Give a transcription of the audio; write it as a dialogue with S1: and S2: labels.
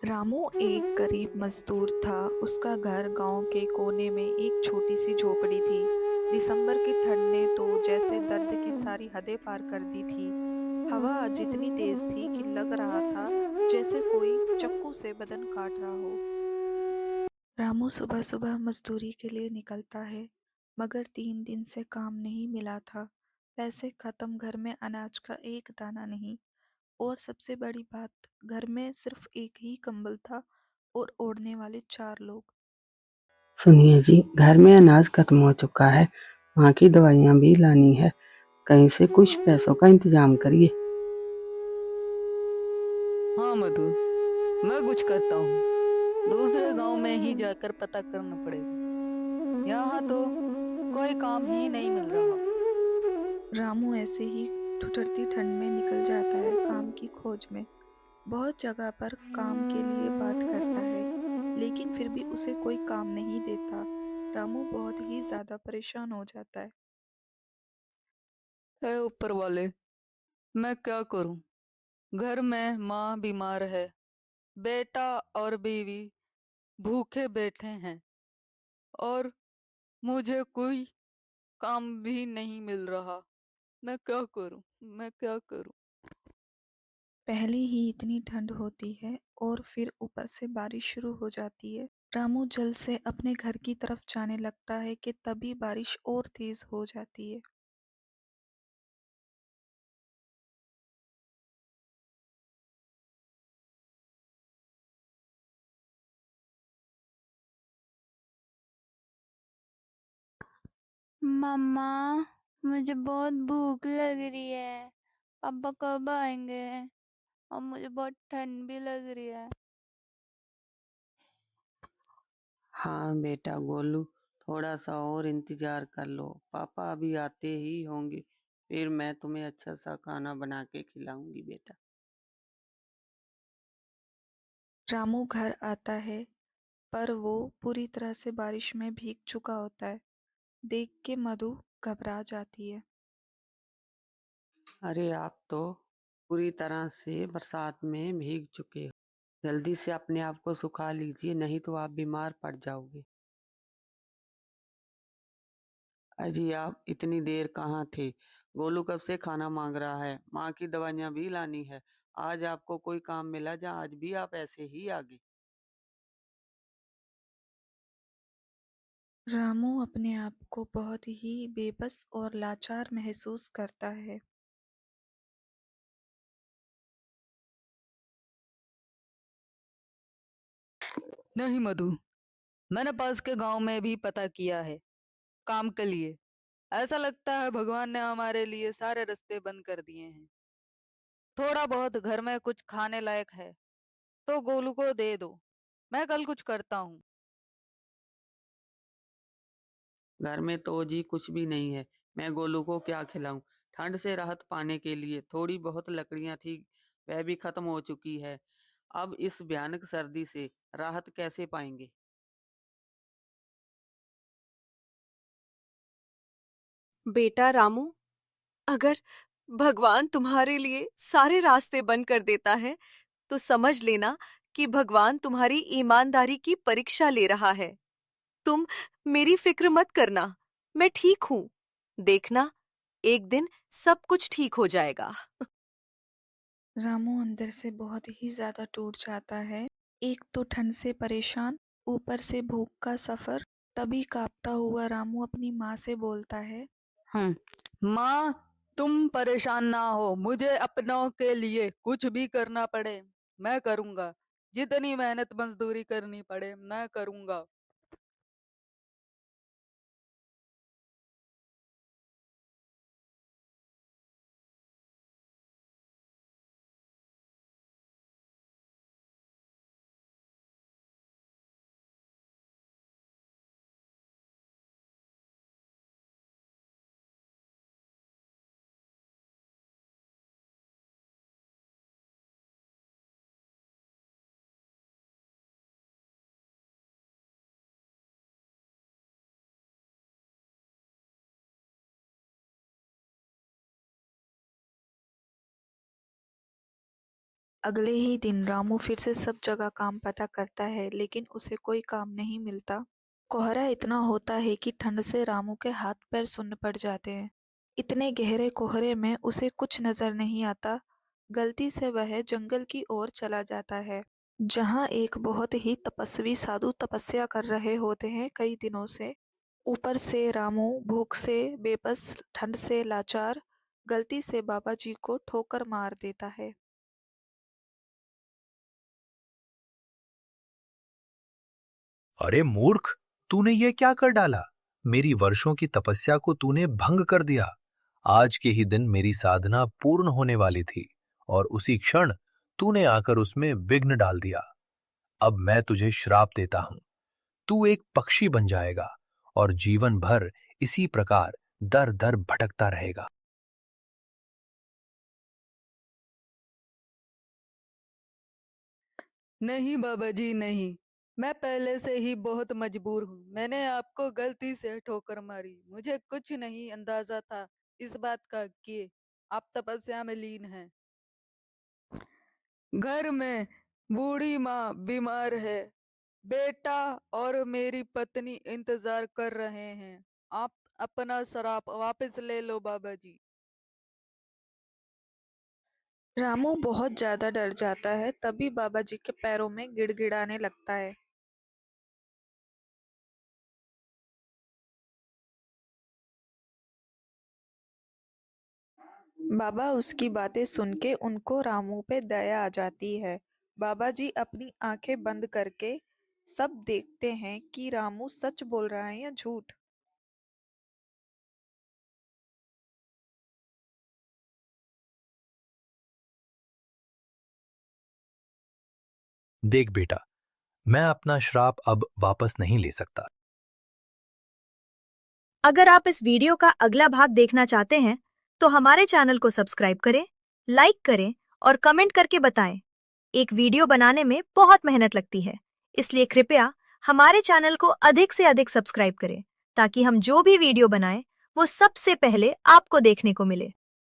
S1: रामू एक गरीब मजदूर था। उसका घर गांव के कोने में एक छोटी सी झोपड़ी थी। दिसंबर की ठंड ने तो जैसे दर्द की सारी हदें पार कर दी थी। हवा जितनी तेज थी कि लग रहा था जैसे कोई चाकू से बदन काट रहा हो। रामू सुबह सुबह मजदूरी के लिए निकलता है, मगर 3 दिन से काम नहीं मिला था। पैसे खत्म, घर में अनाज का एक दाना नहीं। और सबसे बड़ी बात, घर में सिर्फ एक ही कंबल था और ओढ़ने वाले 4 लोग।
S2: सुनिए जी, घर में अनाज खत्म हो चुका है। माँ की दवाइयाँ भी लानी है। कहीं से कुछ पैसों का इंतजाम करिए।
S3: हाँ मधु, मैं कुछ करता हूँ। दूसरे गांव में ही जाकर पता करना पड़ेगा। यहाँ तो कोई काम ही नहीं मिल रहा।
S1: रामू ऐसे ही ठुठरती ठंड में निकल जाता है काम की खोज में। बहुत जगह पर काम के लिए बात करता है, लेकिन फिर भी उसे कोई काम नहीं देता। रामू बहुत ही ज्यादा परेशान हो जाता है।
S3: है ऊपर वाले, मैं क्या करूँ? घर में माँ बीमार है, बेटा और बीवी भूखे बैठे हैं, और मुझे कोई काम भी नहीं मिल रहा। मैं क्या करूँ? मैं क्या करूँ?
S1: पहले ही इतनी ठंड होती है और फिर ऊपर से बारिश शुरू हो जाती है। रामू जल्द से अपने घर की तरफ जाने लगता है कि तभी बारिश और तेज हो जाती है।
S4: मम्मा, मुझे बहुत भूख लग रही है। पापा कब आएंगे? और मुझे बहुत ठंड भी लग रही है।
S2: हाँ बेटा गोलू, थोड़ा सा और इंतजार कर लो। पापा अभी आते ही होंगे। फिर मैं तुम्हें अच्छा सा खाना बना के खिलाऊंगी बेटा।
S1: रामू घर आता है, पर वो पूरी तरह से बारिश में भीग चुका होता है। देख के मधु घबरा जाती है।
S2: अरे आप तो पूरी तरह से बरसात में भीग चुके हो। जल्दी से अपने आप को सुखा लीजिए, नहीं तो आप बीमार पड़ जाओगे। अजी आप इतनी देर कहाँ थे? गोलू कब से खाना मांग रहा है। माँ की दवाइयाँ भी लानी है। आज आपको कोई काम मिला या आज भी आप ऐसे ही आ गए?
S1: रामू अपने आप को बहुत ही बेबस और लाचार महसूस करता है।
S3: नहीं मधु, मैंने पास के गांव में भी पता किया है काम के लिए। ऐसा लगता है भगवान ने हमारे लिए सारे रास्ते बंद कर दिए हैं। थोड़ा बहुत घर में कुछ खाने लायक है तो गोलू को दे दो। मैं कल कुछ करता हूँ।
S2: घर में तो जी कुछ भी नहीं है। मैं गोलू को क्या खिलाऊं? ठंड से राहत पाने के लिए थोड़ी बहुत लकड़ियां थी, वह भी खत्म हो चुकी है। अब इस भयानक सर्दी से राहत कैसे पाएंगे?
S5: बेटा रामू, अगर भगवान तुम्हारे लिए सारे रास्ते बंद कर देता है, तो समझ लेना कि भगवान तुम्हारी ईमानदारी की परीक्षा ले रहा है। तुम मेरी फिक्र मत करना, मैं ठीक हूँ। देखना, एक दिन सब कुछ ठीक हो जाएगा।
S1: रामू अंदर से बहुत ही ज्यादा टूट जाता है। एक तो ठंड से परेशान, ऊपर से भूख का सफर। तभी कांपता हुआ रामू अपनी माँ से बोलता है।
S3: माँ, तुम परेशान ना हो। मुझे अपनों के लिए कुछ भी करना पड़े मैं करूँगा। जितनी मेहनत मजदूरी करनी पड़े मैं करूँगा।
S1: अगले ही दिन रामू फिर से सब जगह काम पता करता है, लेकिन उसे कोई काम नहीं मिलता। कोहरा इतना होता है कि ठंड से रामू के हाथ पैर सुन्न पड़ जाते हैं। इतने गहरे कोहरे में उसे कुछ नजर नहीं आता। गलती से वह जंगल की ओर चला जाता है, जहाँ एक बहुत ही तपस्वी साधु तपस्या कर रहे होते हैं कई दिनों से। ऊपर से रामू भूख से बेबस, ठंड से लाचार, गलती से बाबा जी को ठोकर मार देता है।
S6: अरे मूर्ख, तूने ये क्या कर डाला? मेरी वर्षों की तपस्या को तूने भंग कर दिया। आज के ही दिन मेरी साधना पूर्ण होने वाली थी और उसी क्षण तूने आकर उसमें विघ्न डाल दिया। अब मैं तुझे श्राप देता हूं। तू एक पक्षी बन जाएगा और जीवन भर इसी प्रकार दर दर भटकता रहेगा।
S3: नहीं बाबा जी, नहीं। मैं पहले से ही बहुत मजबूर हूँ। मैंने आपको गलती से ठोकर मारी। मुझे कुछ नहीं अंदाजा था इस बात का कि आप तपस्या में लीन हैं। घर में बूढ़ी माँ बीमार है। बेटा और मेरी पत्नी इंतजार कर रहे हैं। आप अपना श्राप वापस ले लो बाबा जी।
S1: रामू बहुत ज्यादा डर जाता है। तभी बाबा जी के पैरों में गिड़गिड़ाने लगता है। बाबा उसकी बातें सुन के उनको रामू पे दया आ जाती है। बाबा जी अपनी आंखें बंद करके सब देखते हैं कि रामू सच बोल रहा है या झूठ।
S6: देख बेटा, मैं अपना श्राप अब वापस नहीं ले सकता।
S5: अगर आप इस वीडियो का अगला भाग देखना चाहते हैं, तो हमारे चैनल को सब्सक्राइब करें, लाइक करें और कमेंट करके बताएं। एक वीडियो बनाने में बहुत मेहनत लगती है, इसलिए कृपया हमारे चैनल को अधिक से अधिक सब्सक्राइब करें, ताकि हम जो भी वीडियो बनाएं, वो सबसे पहले आपको देखने को मिले।